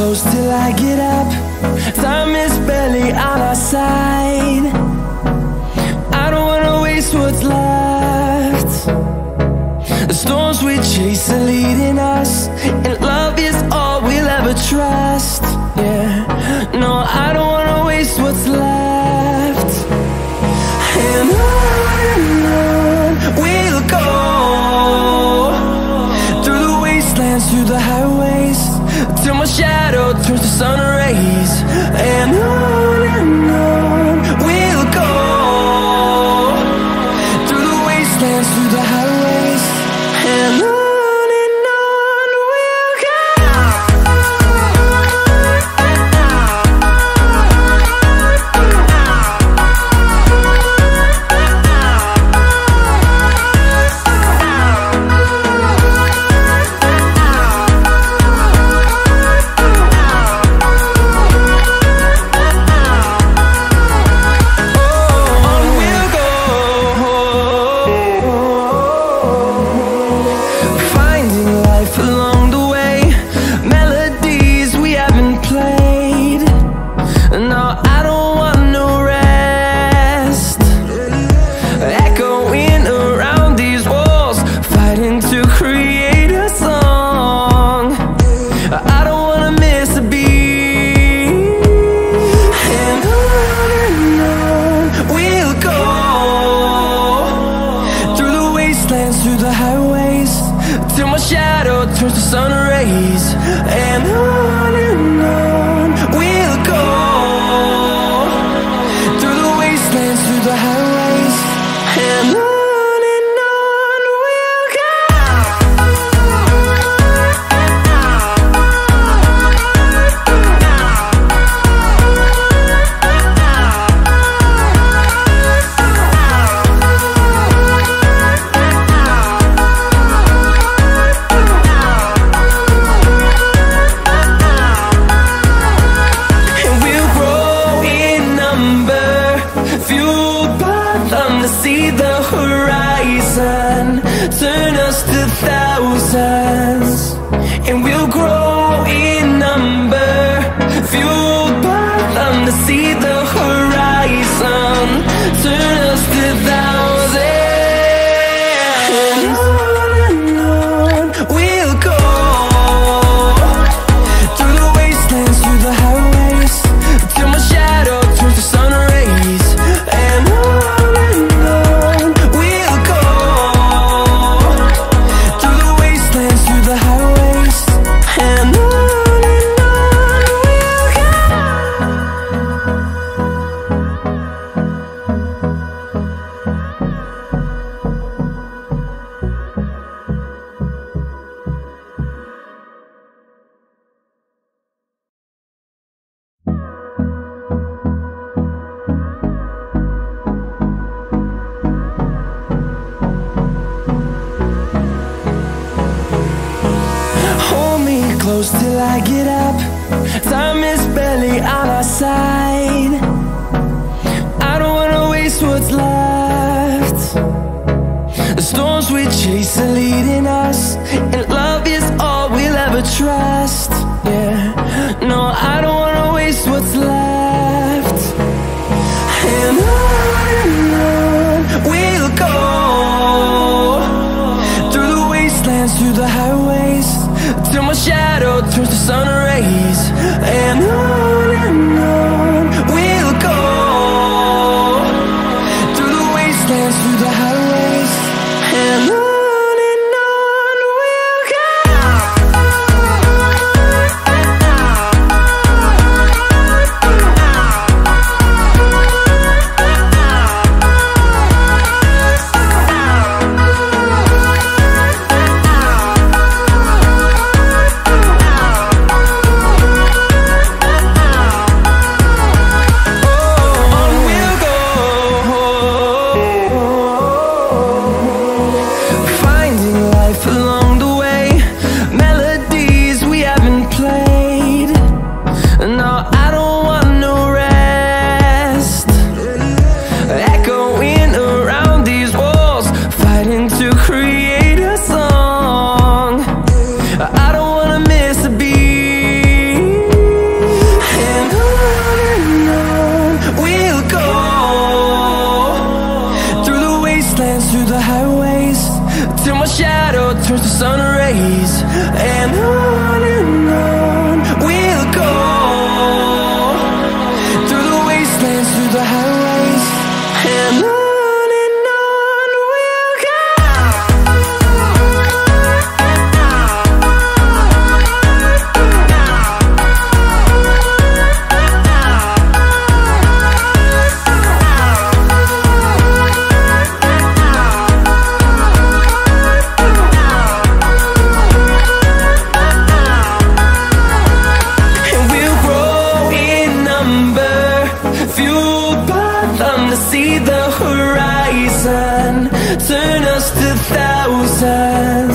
close till I get up. Time is barely on our side. I don't wanna waste what's left. The storms we chase are leading us, and love is all we'll ever trust. Yeah, no, I don't wanna waste what's left. And on we'll go, through the wastelands, through the highways, till my shadow turns to sun rays. And on we'll go, through the wastelands, through the highways, and on. Through the highways, till my shadow turns to sun rays. And on we'll go, through the wastelands, through the highways, and on. See the horizon turn us to thousands, and we'll grow in number, fueled by them. To see the horizon turn us to thousands, and on we'll go, through the wastelands, through the highways, till my shadow turns to sun rays. And close till I get up. Time is barely on our side. I don't wanna waste what's left. The storms we chase are leading us, and love is all we'll ever trust. Yeah, no, I don't wanna waste what's left. And on we'll go, through the wastelands, through the highways, till my shadow turns to sun rays. And on we'll go, through the wastelands, through the highways, and on. I don't wanna miss a beat. shadow turns to sun rays, and on we'll go, through the wastelands, through the highways, and on we'll go. Fueled by them to see the horizon, turn us to thousands.